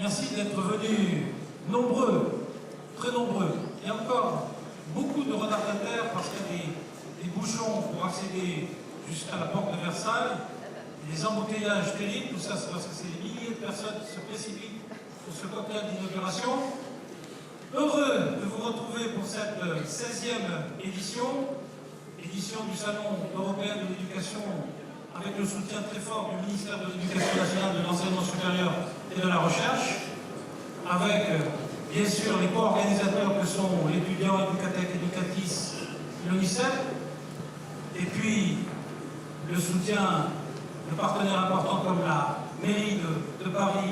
Merci d'être venus nombreux, très nombreux. Il y a encore beaucoup de retardataires parce qu'il y a des bouchons pour accéder jusqu'à la porte de Versailles, des embouteillages terribles, tout ça c'est parce que c'est des milliers de personnes qui se précipitent sur ce cocktail d'inauguration. Heureux de vous retrouver pour cette 16e édition du Salon européen de l'éducation, avec le soutien très fort du ministère de l'Éducation nationale, de l'enseignement supérieur et de la recherche, avec bien sûr les co-organisateurs que sont l'étudiant Educatec Educatis, l'UNICEF, et puis le soutien de partenaires importants comme la mairie de Paris,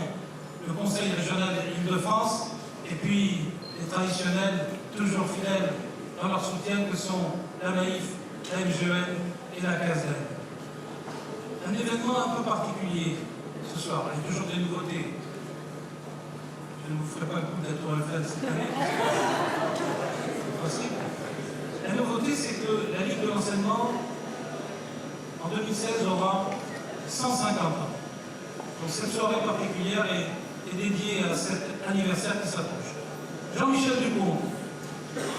le Conseil régional d'Île-de-France, et puis les traditionnels, toujours fidèles dans leur soutien, que sont la NAIF, la MGN et la CASEN. Un événement un peu particulier ce soir, il y a toujours des nouveautés. Je ne vous ferai pas le coup de la Tour Eiffel cette année. C'est possible. La nouveauté, c'est que la Ligue de l'enseignement, en 2016, aura 150 ans. Donc cette soirée particulière est dédiée à cet anniversaire qui s'approche. Jean-Michel Dupont,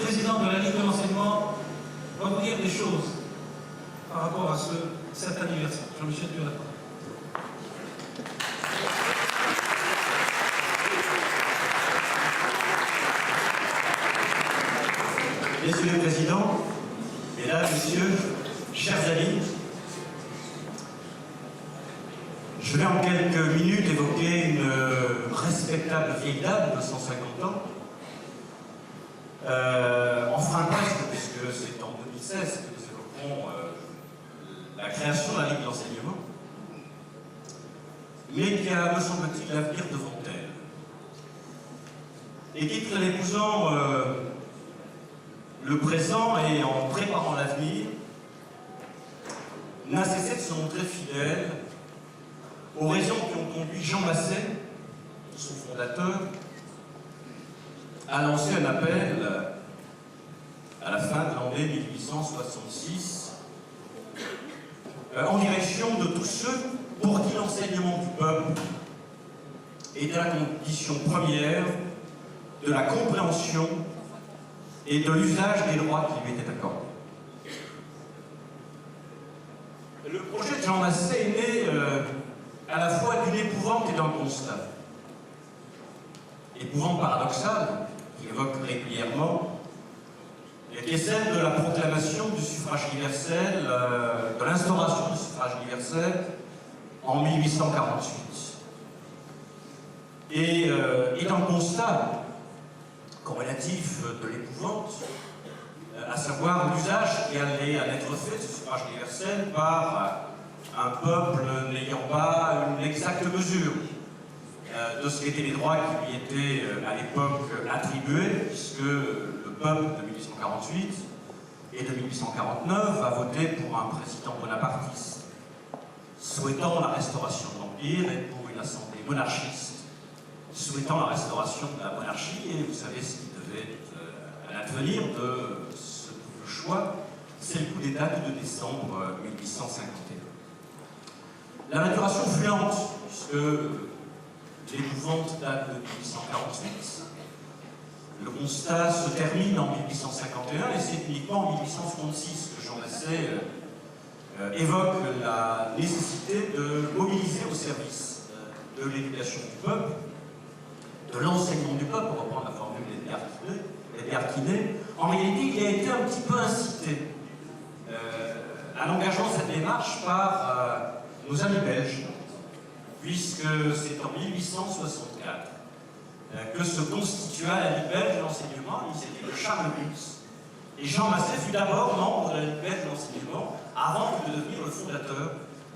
président de la Ligue de l'enseignement, va vous dire des choses par rapport à cet anniversaire. Jean-Michel Dupont. Monsieur le Président, Mesdames, Messieurs, chers amis, je vais en quelques minutes évoquer une respectable vieille dame de 150 ans, enfin presque, puisque c'est en 2016 que nous évoquerons la création de la Ligue de l'enseignement, mais qui a, me semble-t-il, l'avenir devant elle. Et qui, tout en épousant le présent et en préparant l'avenir, n'a cessé de se montrer fidèle aux raisons qui ont conduit Jean Massey, son fondateur, à lancer un appel à la fin de l'année 1866 en direction de tous ceux pour qui l'enseignement du peuple était la condition première de la compréhension et de l'usage des droits qui lui étaient accordés. Le projet de Jean Massey est né à la fois d'une épouvante et d'un constat. Épouvante paradoxale, qu'il évoque régulièrement, et qui est celle de la proclamation du suffrage universel, de l'instauration du suffrage universel en 1848. Et d'un constat corrélatif de l'épouvante, à savoir l'usage qui allait en être fait de ce suffrage universel par un peuple n'ayant pas une exacte mesure de ce qu'étaient les droits qui lui étaient à l'époque attribués, puisque le peuple de 1848 et de 1849 a voté pour un président bonapartiste souhaitant la restauration de l'Empire et pour une assemblée monarchiste souhaitant la restauration de la monarchie, et vous savez ce qui devait advenir de ce double choix, c'est le coup d'État du 2 décembre 1851. La maturation fut lente, puisque l'épouvante date de 1848. Le constat se termine en 1851, et c'est uniquement en 1866 que Jean Massey évoque la nécessité de mobiliser au service de l'éducation du peuple, de l'enseignement du peuple, pour reprendre la formule d'Edgar Quinet. En réalité, il a été un petit peu incité à l'engagement de cette démarche par nos amis belges, puisque c'est en 1864 que se constitua la Ligue belge de l'enseignement, l'initiative de Charles Bulls. Et Jean Massey fut d'abord membre de la Ligue belge de l'enseignement avant de devenir le fondateur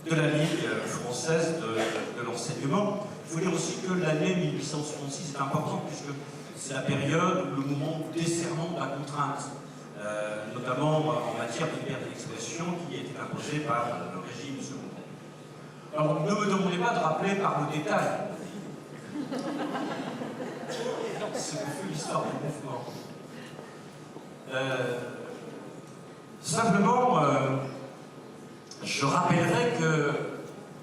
de la Ligue française de l'enseignement. Il faut dire aussi que l'année 1866 est importante puisque c'est la période où le moment du desserrement de la contrainte, notamment en matière de liberté d'expression qui a été imposée par le régime de Second Empire. Alors ne me demandez pas de rappeler par le détail ce que fut l'histoire du mouvement. Simplement, je rappellerai que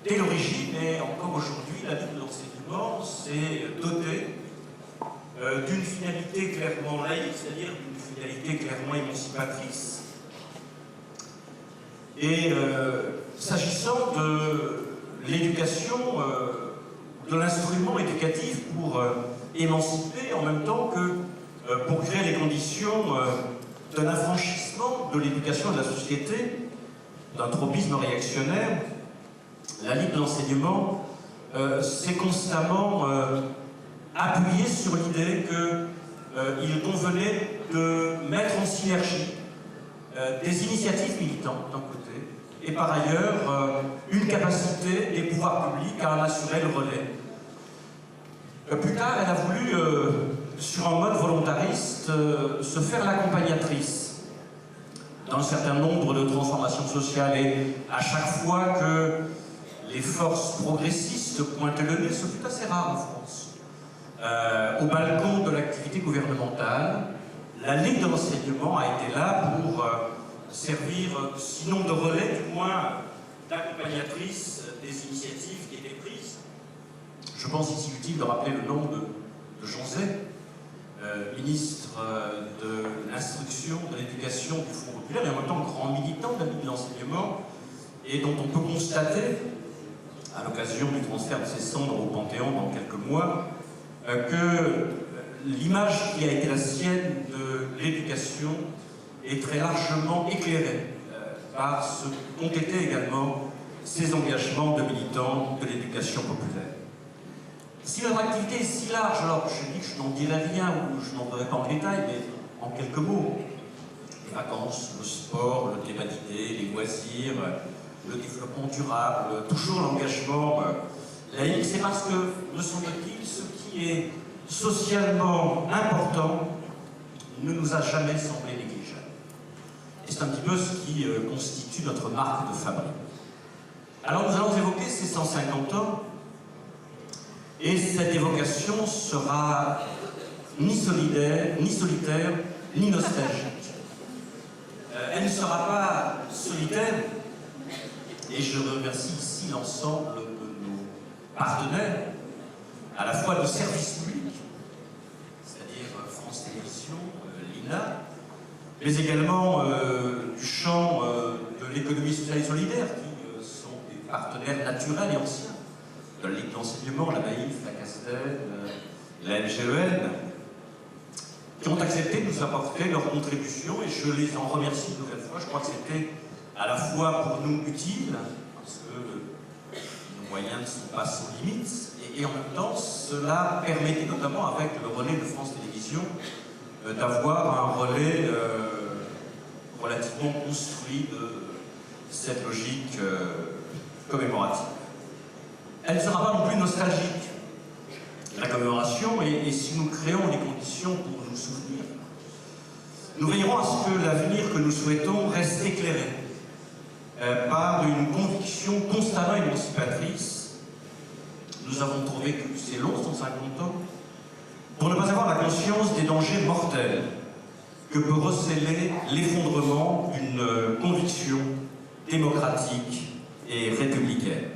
dès l'origine et encore aujourd'hui, aujourd'hui, la Ligue de l'enseignement s'est dotée d'une finalité clairement laïque, c'est-à-dire d'une finalité clairement émancipatrice. Et s'agissant de l'éducation, de l'instrument éducatif pour émanciper en même temps que pour créer les conditions d'un affranchissement de l'éducation et de la société, d'un tropisme réactionnaire, la Ligue de l'enseignement s'est constamment appuyée sur l'idée qu'il convenait de mettre en synergie des initiatives militantes d'un côté, et par ailleurs une capacité des pouvoirs publics à en assurer le relais. Plus tard, elle a voulu, sur un mode volontariste, se faire l'accompagnatrice d'un certain nombre de transformations sociales. Et à chaque fois que les forces progressistes pointaient le nez, ce fut assez rare en France, au balcon de l'activité gouvernementale, la Ligue de l'enseignement a été là pour servir, sinon de relais, du moins d'accompagnatrice des initiatives qui étaient prises. Je pense ici utile de rappeler le nom de Jean Zay, ministre de l'Instruction, de l'Éducation du Front populaire, et en même temps grand militant de la Ligue de l'enseignement, et dont on peut constater, à l'occasion du transfert de ses cendres au Panthéon dans quelques mois, que l'image qui a été la sienne de l'éducation est très largement éclairée par ce qu'ont été également ses engagements de militants de l'éducation populaire. Si notre activité est si large, alors je dis que je n'en dirai rien ou je n'entrerai pas en détail, mais en quelques mots, les vacances, le sport, le débat d'idées, les loisirs, le développement durable, toujours l'engagement laïque, c'est parce que, me semble-t-il, ce qui est socialement important ne nous a jamais semblé négligeable. Et c'est un petit peu ce qui constitue notre marque de fabrique. Alors nous allons évoquer ces 150 ans, et cette évocation sera ni solidaire, ni solitaire, ni nostalgique. Elle ne sera pas solitaire, et je remercie ici l'ensemble de nos partenaires, à la fois de services publics, c'est-à-dire France Télévisions, l'INA, mais également du champ de l'économie sociale et solidaire, qui sont des partenaires naturels et anciens, de la Ligue d'enseignement, la Maïf, la Castel, la LGEN, qui ont accepté de nous apporter leur contribution, et je les en remercie une nouvelle fois. Je crois que c'était à la fois pour nous utile, parce que nos moyens ne sont pas sans limites, et en même temps, cela permettait notamment, avec le relais de France Télévisions, d'avoir un relais relativement construit de cette logique commémorative. Elle ne sera pas non plus nostalgique, la commémoration, et si nous créons les conditions pour nous souvenir, nous veillerons à ce que l'avenir que nous souhaitons reste éclairé par une conviction constamment émancipatrice. Nous avons trouvé que c'est long, 150 ans, pour ne pas avoir la conscience des dangers mortels que peut recéler l'effondrement d'une conviction démocratique et républicaine.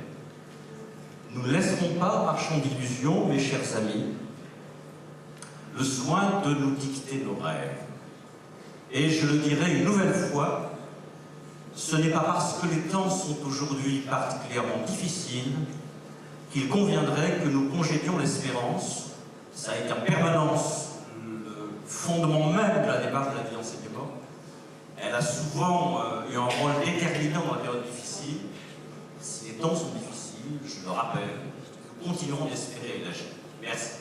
Nous ne laisserons pas, marchand d'illusions, mes chers amis, le soin de nous dicter nos rêves. Et je le dirai une nouvelle fois, ce n'est pas parce que les temps sont aujourd'hui particulièrement difficiles qu'il conviendrait que nous congédions l'espérance. Ça a été en permanence le fondement même de la démarche de la vie d'enseignement. Elle a souvent eu un rôle déterminant dans la période difficile. Si les temps sont difficiles, je le rappelle, nous continuerons d'espérer et d'agir. Merci.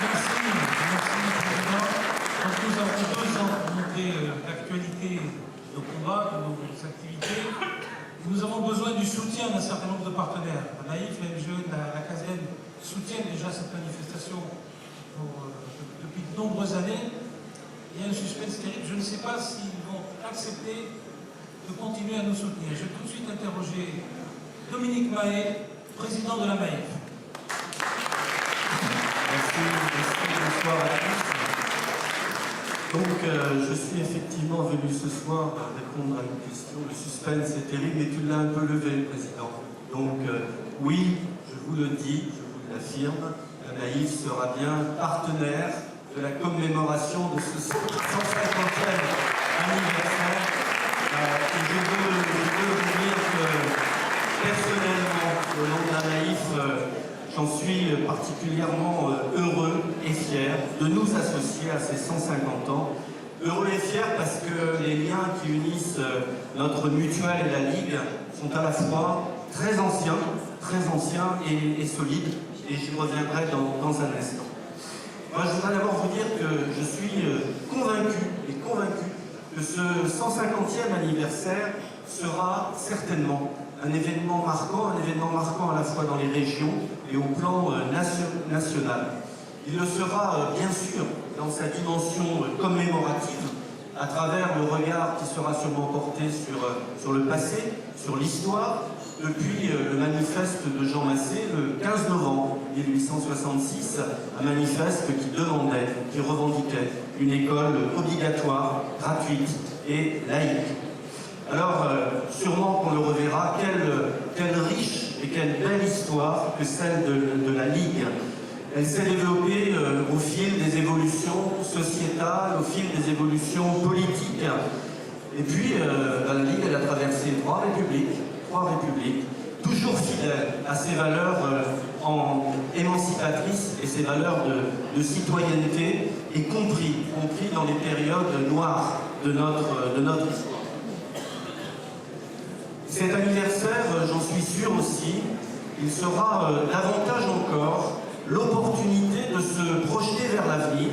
Merci, Président. Donc nous avons 2 ans pour montrer l'actualité de nos combats, de nos activités. Nous avons besoin du soutien d'un certain nombre de partenaires. La Maïf, la LGE, la CASEN soutiennent déjà cette manifestation depuis de nombreuses années. Il y a un suspense terrible. Je ne sais pas s'ils vont accepter de continuer à nous soutenir. Je vais tout de suite interroger Dominique Mahé, président de la Maïf. Merci, bonsoir à tous. Donc, je suis effectivement venu ce soir répondre à une question. Le suspense est terrible, mais tu l'as un peu levé, Président. Donc, oui, je vous le dis, je vous l'affirme, la Naïf sera bien partenaire de la commémoration de ce 150e anniversaire. Et je veux vous dire que, personnellement, au nom de la Naïf, j'en suis particulièrement heureux et fier de nous associer à ces 150 ans. Heureux et fier parce que les liens qui unissent notre mutuelle et la Ligue sont à la fois très anciens et solides. Et j'y reviendrai dans un instant. Moi, je voudrais d'abord vous dire que je suis convaincu que ce 150e anniversaire sera certainement un événement marquant à la fois dans les régions et au plan national. Il le sera bien sûr dans sa dimension commémorative, à travers le regard qui sera sûrement porté sur le passé, sur l'histoire, depuis le manifeste de Jean Massé, le 15 novembre 1866, un manifeste qui demandait, qui revendiquait une école obligatoire, gratuite et laïque. Alors, sûrement qu'on le reverra, quelle riche et quelle belle histoire que celle de la Ligue. Elle s'est développée au fil des évolutions sociétales, au fil des évolutions politiques. Et puis, la Ligue, elle a traversé trois républiques, toujours fidèle à ses valeurs émancipatrices et ses valeurs de citoyenneté, et compris dans les périodes noires de notre histoire. Cet anniversaire, j'en suis sûr aussi, il sera davantage encore l'opportunité de se projeter vers l'avenir,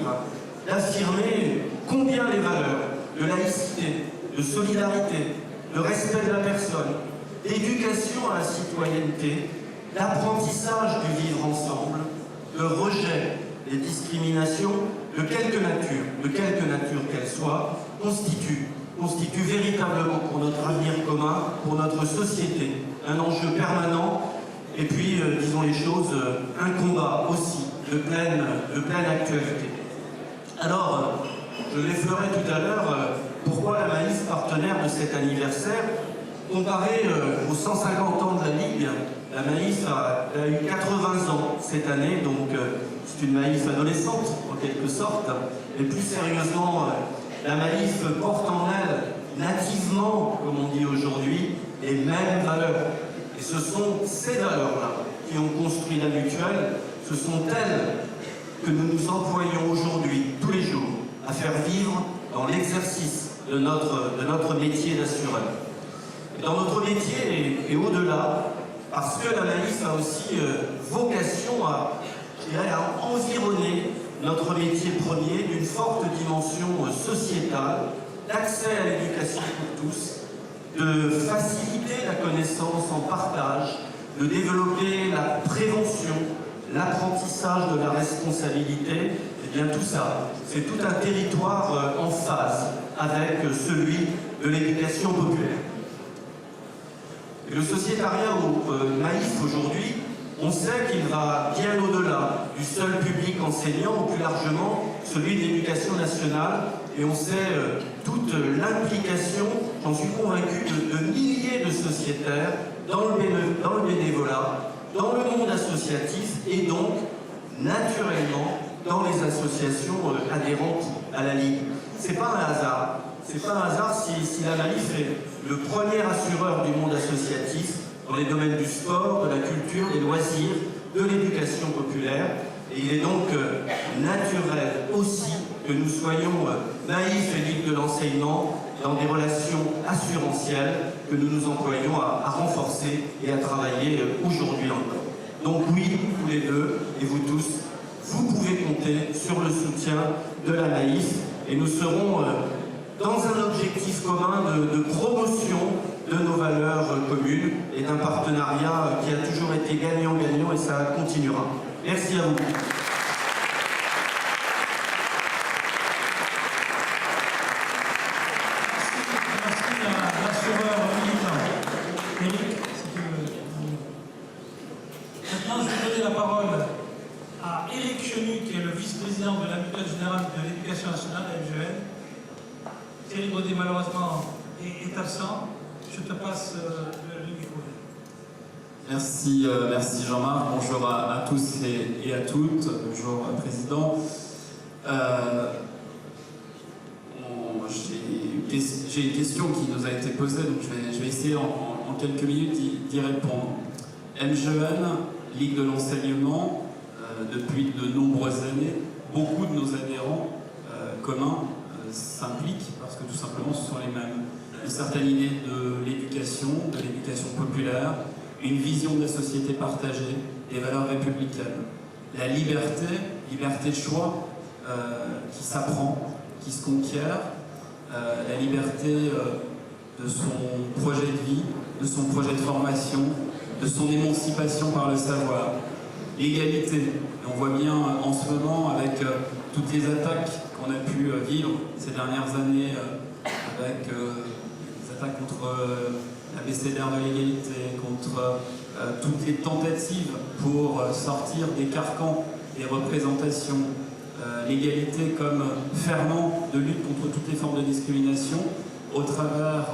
d'affirmer combien les valeurs de laïcité, de solidarité, de respect de la personne, d'éducation à la citoyenneté, d'apprentissage du vivre ensemble, de rejet des discriminations, de quelque nature qu'elles soient, constitue véritablement pour notre avenir commun, pour notre société, un enjeu permanent, et puis, disons les choses, un combat aussi de pleine actualité. Alors, je l'effleurai tout à l'heure, pourquoi la Maïf partenaire de cet anniversaire? Comparé aux 150 ans de la Ligue, la Maïf a eu 80 ans cette année, donc c'est une Maïf adolescente en quelque sorte, et plus sérieusement, la Maïf porte en elle, nativement, comme on dit aujourd'hui, les mêmes valeurs. Et ce sont ces valeurs-là qui ont construit la mutuelle, ce sont elles que nous nous employons aujourd'hui, tous les jours, à faire vivre dans l'exercice de notre métier d'assureur. Dans notre métier et au-delà, parce que la Maïf a aussi vocation à environner notre métier premier d'une forte dimension sociétale, d'accès à l'éducation pour tous, de faciliter la connaissance en partage, de développer la prévention, l'apprentissage de la responsabilité, et bien tout ça, c'est tout un territoire en phase avec celui de l'éducation populaire. Et le sociétariat au Maïf aujourd'hui, on sait qu'il va bien au-delà du seul public enseignant, ou plus largement celui de l'éducation nationale, et on sait toute l'implication, j'en suis convaincu, de milliers de sociétaires dans le bénévolat, dans le monde associatif, et donc, naturellement, dans les associations adhérentes à la Ligue. C'est pas un hasard. C'est pas un hasard si la Maïf est le premier assureur du monde associatif dans les domaines du sport, de la culture, des loisirs, de l'éducation populaire. Et il est donc naturel aussi que nous soyons Maïf et Ligue de l'enseignement dans des relations assurantielles que nous nous employons à renforcer et à travailler aujourd'hui encore. Donc oui, tous les deux, et vous tous, vous pouvez compter sur le soutien de la Maïf, et nous serons dans un objectif commun de promotion de nos valeurs communes et d'un partenariat qui a toujours été gagnant-gagnant, et ça continuera. Merci à vous. Merci à l'assureur Éric. Maintenant, je vais donner la parole à à Éric Chenu, qui est le vice-président de la Mutuelle Générale de l'Éducation Nationale, la MGN. Thierry Baudet, malheureusement, est absent. Je te passe le micro. Merci, merci Jean-Marc. Bonjour à tous et à toutes. Bonjour Président. J'ai une question qui nous a été posée, donc je vais essayer en quelques minutes d'y répondre. MGN, Ligue de l'enseignement, depuis de nombreuses années, beaucoup de nos adhérents communs s'impliquent parce que tout simplement ce sont les mêmes. Une certaine idée de l'éducation populaire, une vision de la société partagée, des valeurs républicaines. La liberté de choix qui s'apprend, qui se conquiert, la liberté de son projet de vie, de son projet de formation, de son émancipation par le savoir. L'égalité, et on voit bien en ce moment avec toutes les attaques qu'on a pu vivre ces dernières années, avec les attaques contre l'abécédaire de l'égalité, contre toutes les tentatives pour sortir des carcans des représentations, l'égalité comme ferment de lutte contre toutes les formes de discrimination, au travers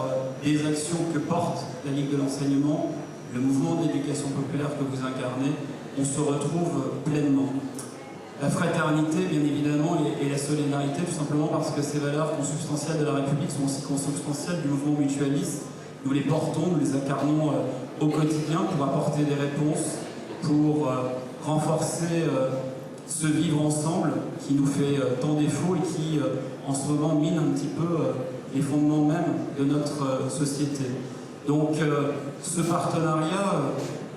des actions que porte la Ligue de l'enseignement, le mouvement d'éducation populaire que vous incarnez, on se retrouve pleinement. La fraternité, bien évidemment, et la solidarité, tout simplement parce que ces valeurs consubstantielles de la République sont aussi consubstantielles du mouvement mutualiste. Nous les portons, nous les incarnons au quotidien pour apporter des réponses, pour renforcer ce vivre ensemble qui nous fait tant défaut et qui, en ce moment, mine un petit peu les fondements même de notre société. Donc, ce partenariat,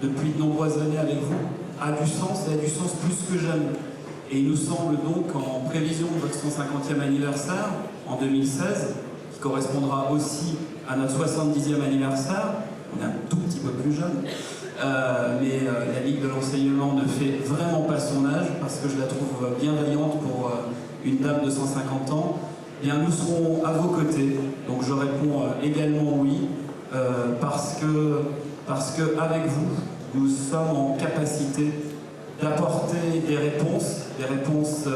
depuis de nombreuses années avec vous, a du sens et a du sens plus que jamais. Et il nous semble donc, en prévision de votre 150e anniversaire, en 2016, qui correspondra aussi à notre 70e anniversaire, on est un tout petit peu plus jeune, mais la Ligue de l'enseignement ne fait vraiment pas son âge, parce que je la trouve bienveillante pour une dame de 150 ans. Eh bien, nous serons à vos côtés, donc je réponds également oui, parce que avec vous, nous sommes en capacité d'apporter des réponses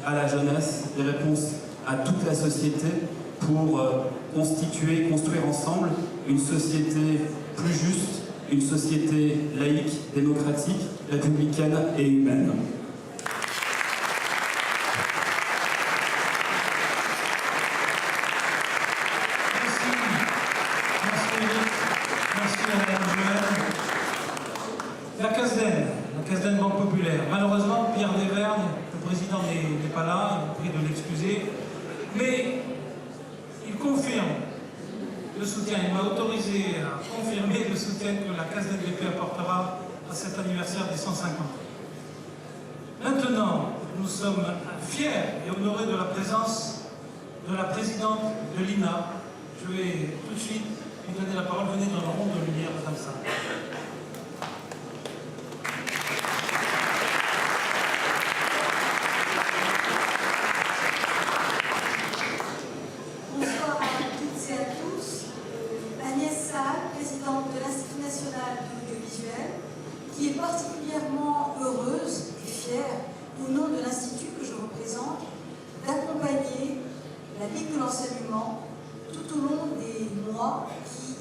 à la jeunesse, des réponses à toute la société pour construire ensemble une société plus juste, une société laïque, démocratique, républicaine et humaine. La CASDEN Banque Populaire. Malheureusement, Pierre Desvergnes, le président, n'est pas là, il prie de l'excuser, mais il confirme le soutien, il m'a autorisé à confirmer le soutien que la CASDEN BP apportera à cet anniversaire des 150 ans. Maintenant, nous sommes fiers et honorés de la présence de la présidente de l'INA. Je vais tout de suite lui donner la parole. Venez dans le rond de lumière, Madame Sarr. qui est particulièrement heureuse et fière, au nom de l'Institut que je représente, d'accompagner la Ligue de l'enseignement tout au long des mois qui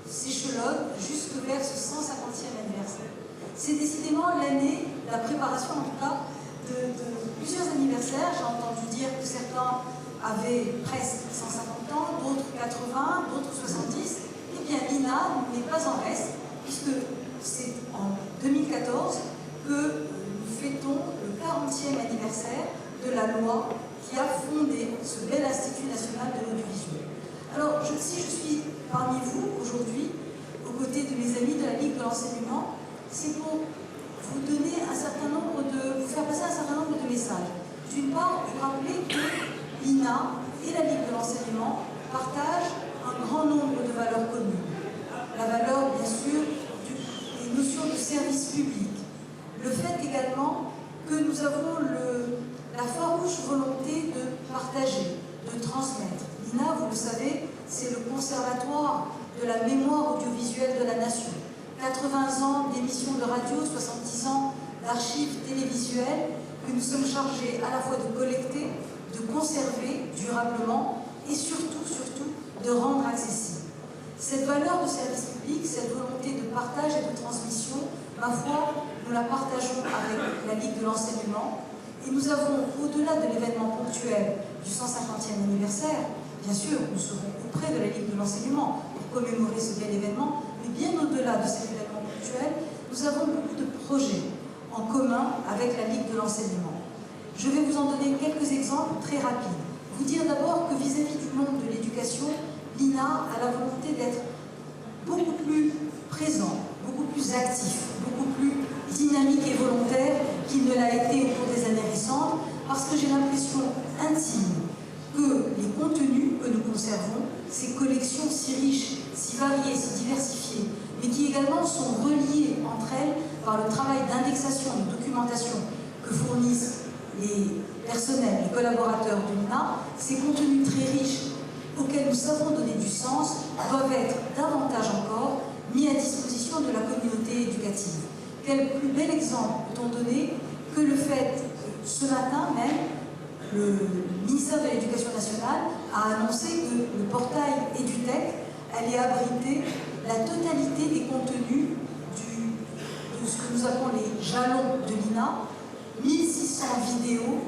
s'échelonnent jusque vers ce 150e anniversaire. C'est décidément l'année, la préparation en tout cas, de plusieurs anniversaires. J'ai entendu dire que certains avaient presque 150 ans, d'autres 80, d'autres 70. Eh bien, l'INA n'est pas en reste, puisque c'est en 2014 que nous fêtons le 40e anniversaire de la loi qui a fondé ce bel Institut national de l'audiovisuel. Alors, si je suis parmi vous aujourd'hui, aux côtés de mes amis de la Ligue de l'enseignement, c'est pour vous donner vous faire passer un certain nombre de messages. D'une part, vous rappeler que l'INA et la Ligue de l'enseignement partagent un grand nombre de valeurs communes. La valeur, bien sûr, des notions de service public. Le fait également que nous avons la farouche volonté de partager, de transmettre. L'INA, vous le savez, c'est le conservatoire de la mémoire audiovisuelle de la nation. 80 ans d'émissions de radio, 70 ans d'archives télévisuelles que nous sommes chargés à la fois de collecter, de conserver durablement et surtout de rendre accessible. Cette valeur de service public, cette volonté de partage et de transmission, ma foi, nous la partageons avec la Ligue de l'enseignement et nous avons, au-delà de l'événement ponctuel du 150e anniversaire, bien sûr, nous serons auprès de la Ligue de l'enseignement pour commémorer ce bel événement, mais bien au-delà de cet événement ponctuel, nous avons beaucoup de projets en commun avec la Ligue de l'enseignement. Je vais vous en donner quelques exemples très rapides. Vous dire d'abord que vis-à-vis du monde de l'éducation, l'INA a la volonté d'être beaucoup plus présent, beaucoup plus actif, beaucoup plus dynamique et volontaire qu'il ne l'a été au cours des années récentes, parce que j'ai l'impression intime que les contenus que nous conservons, ces collections si riches, si variées, si diversifiées, mais qui également sont reliées entre elles par le travail d'indexation, de documentation que fournissent les personnels, les collaborateurs de l'INA, ces contenus très riches auxquels nous savons donner du sens doivent être davantage encore mis à disposition de la communauté éducative. Quel plus bel exemple peut-on donner que le fait que ce matin même, le ministère de l'Éducation nationale a annoncé que le portail EduTech allait abriter la totalité des contenus de ce que nous appelons les jalons de l'INA, 1600 vidéos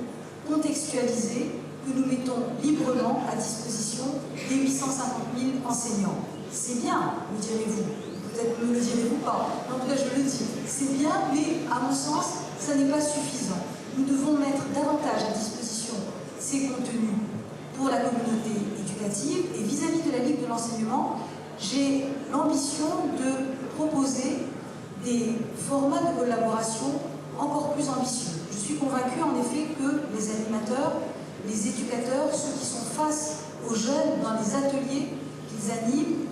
contextualisées que nous mettons librement à disposition des 850 000 enseignants. C'est bien, me direz-vous. Peut-être ne le direz-vous pas. En tout cas, je le dis. C'est bien, mais à mon sens, ça n'est pas suffisant. Nous devons mettre davantage à disposition ces contenus pour la communauté éducative. Et vis-à-vis de la Ligue de l'enseignement, j'ai l'ambition de proposer des formats de collaboration encore plus ambitieux. Je suis convaincue en effet que les animateurs, les éducateurs, ceux qui sont face aux jeunes dans les ateliers qu'ils animent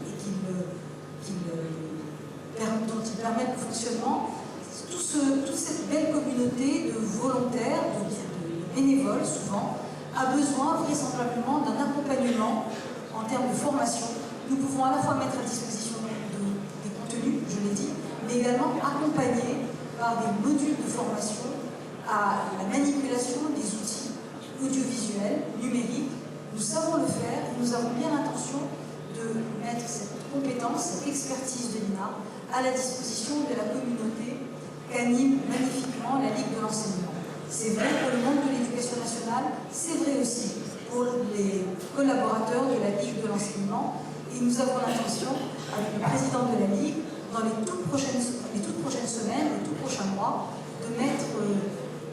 et dont ils permettent le fonctionnement, toute cette belle communauté de volontaires, de bénévoles souvent, a besoin vraisemblablement d'un accompagnement en termes de formation. Nous pouvons à la fois mettre à disposition des contenus, je l'ai dit, mais également accompagner par des modules de formation à la manipulation des outils audiovisuels, numériques. Nous savons le faire et nous avons bien l'intention de mettre cette compétence, cette expertise de l'INA à la disposition de la communauté qu'anime magnifiquement la Ligue de l'enseignement. C'est vrai pour le monde de l'éducation nationale, c'est vrai aussi pour les collaborateurs de la Ligue de l'enseignement et nous avons l'intention, avec le président de la Ligue, dans les toutes prochaines semaines, les tout prochains mois, de mettre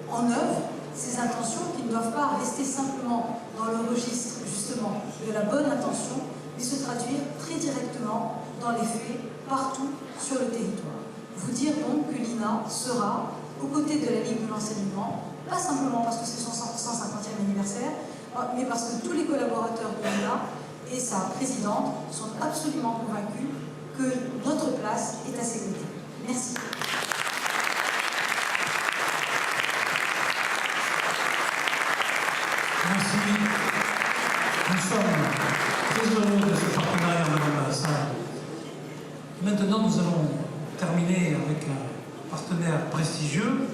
en œuvre ces intentions qui ne doivent pas rester simplement dans le registre justement de la bonne intention, mais se traduire très directement dans les faits, partout sur le territoire. Vous dire donc que l'INA sera aux côtés de la Ligue de l'enseignement, pas simplement parce que c'est son 150e anniversaire, mais parce que tous les collaborateurs de l'INA et sa présidente sont absolument convaincus que notre place est à ses côtés. Merci. Merci. Nous sommes très heureux de ce partenariat, Madame Hassan. Maintenant, nous allons terminer avec un partenaire prestigieux.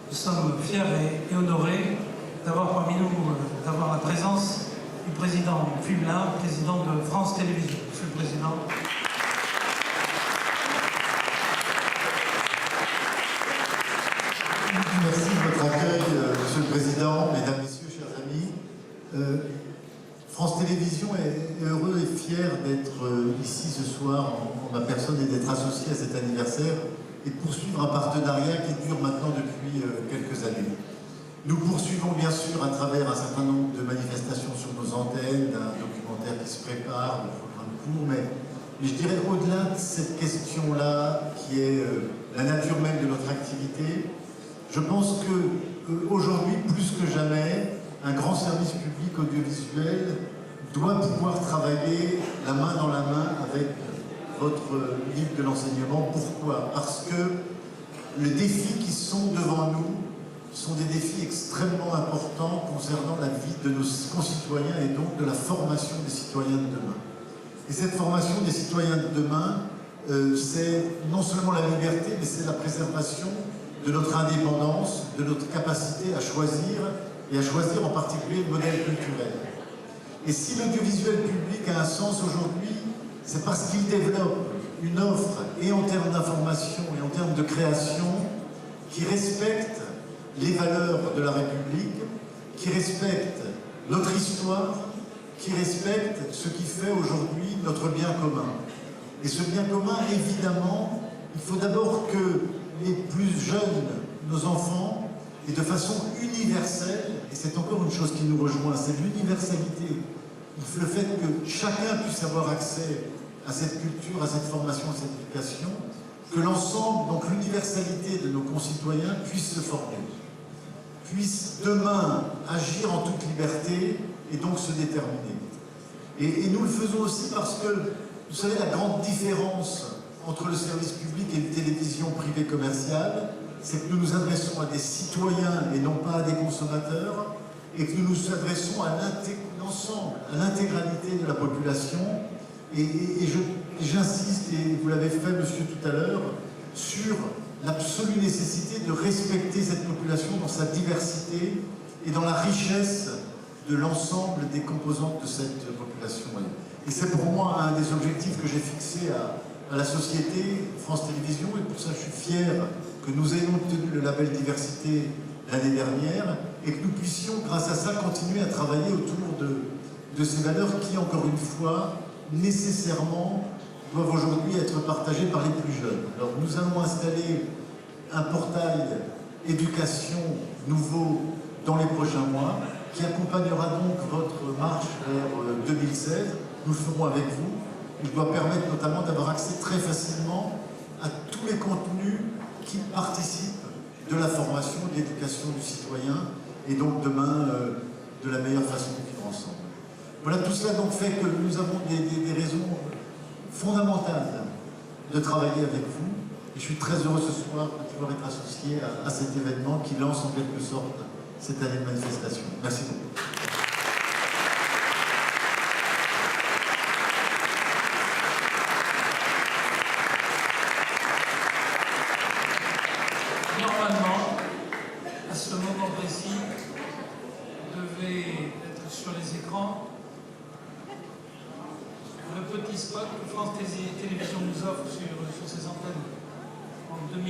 Nous sommes fiers et honorés d'avoir parmi nous la présence du président Fumelin, président de France Télévisions. Monsieur le Président. Merci de votre accueil, Monsieur le Président, Mesdames, Messieurs, chers amis. France Télévisions est heureux et fier d'être ici ce soir en ma personne et d'être associé à cet anniversaire et de poursuivre un partenariat qui dure maintenant depuis quelques années. Nous poursuivons bien sûr à travers un certain nombre de manifestations sur nos antennes, un documentaire qui se prépare, le programme court, mais je dirais au-delà de cette question-là qui est la nature même de notre activité, je pense qu'aujourd'hui, plus que jamais, un grand service public audiovisuel doit pouvoir travailler la main dans la main avec votre Ligue de l'enseignement. Pourquoi? Parce que les défis qui sont devant nous sont des défis extrêmement importants concernant la vie de nos concitoyens et donc de la formation des citoyens de demain. Et cette formation des citoyens de demain, c'est non seulement la liberté, mais c'est la préservation de notre indépendance, de notre capacité à choisir, et à choisir en particulier le modèle culturel. Et si l'audiovisuel public a un sens aujourd'hui, c'est parce qu'il développe une offre, et en termes d'information, et en termes de création, qui respecte les valeurs de la République, qui respecte notre histoire, qui respecte ce qui fait aujourd'hui notre bien commun. Et ce bien commun, évidemment, il faut d'abord que les plus jeunes, nos enfants, et de façon universelle, et c'est encore une chose qui nous rejoint, c'est l'universalité, le fait que chacun puisse avoir accès à cette culture, à cette formation, à cette éducation, que l'ensemble, donc l'universalité de nos concitoyens puisse se former, puisse demain agir en toute liberté et donc se déterminer. Et nous le faisons aussi parce que, vous savez, la grande différence entre le service public et une télévision privée commerciale, c'est que nous nous adressons à des citoyens et non pas à des consommateurs, et que nous nous adressons à l'ensemble, à l'intégralité de la population. Et j'insiste, et vous l'avez fait, monsieur, tout à l'heure, sur l'absolue nécessité de respecter cette population dans sa diversité et dans la richesse de l'ensemble des composantes de cette population. Et c'est pour moi un des objectifs que j'ai fixé à la société France Télévisions, et pour ça je suis fier que nous ayons obtenu le label diversité l'année dernière, et que nous puissions, grâce à ça, continuer à travailler autour de ces valeurs qui, encore une fois, nécessairement doivent aujourd'hui être partagées par les plus jeunes. Alors nous allons installer un portail éducation nouveau dans les prochains mois, qui accompagnera donc votre marche vers 2016. Nous le ferons avec vous. Il doit permettre notamment d'avoir accès très facilement à tous les contenus qui participent de la formation, de l'éducation du citoyen, et donc demain de la meilleure façon de vivre ensemble. Voilà, tout cela donc fait que nous avons des raisons fondamentales de travailler avec vous. Et je suis très heureux ce soir de pouvoir être associé à cet événement qui lance en quelque sorte cette année de manifestation. Merci beaucoup. Normalement, à ce moment précis, devait être sur les écrans le petit spot que France Télévisions nous offre sur ses antennes en 2015.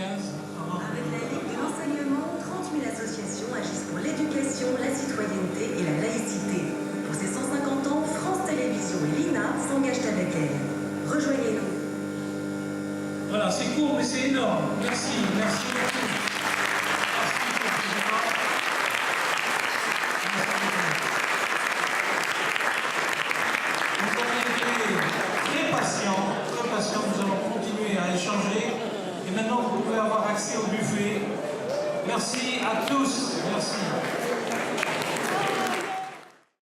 Avec la Ligue de l'enseignement, 30 000 associations agissent pour l'éducation, la citoyenneté et la laïcité. Pour ses 150 ans, France Télévisions et l'INA s'engagent avec elle. Rejoignez-nous. Voilà, c'est court, mais c'est énorme. Merci, merci beaucoup. Vous avez été très patient, nous allons continuer à échanger. Et maintenant, vous pouvez avoir accès au buffet. Merci à tous, merci.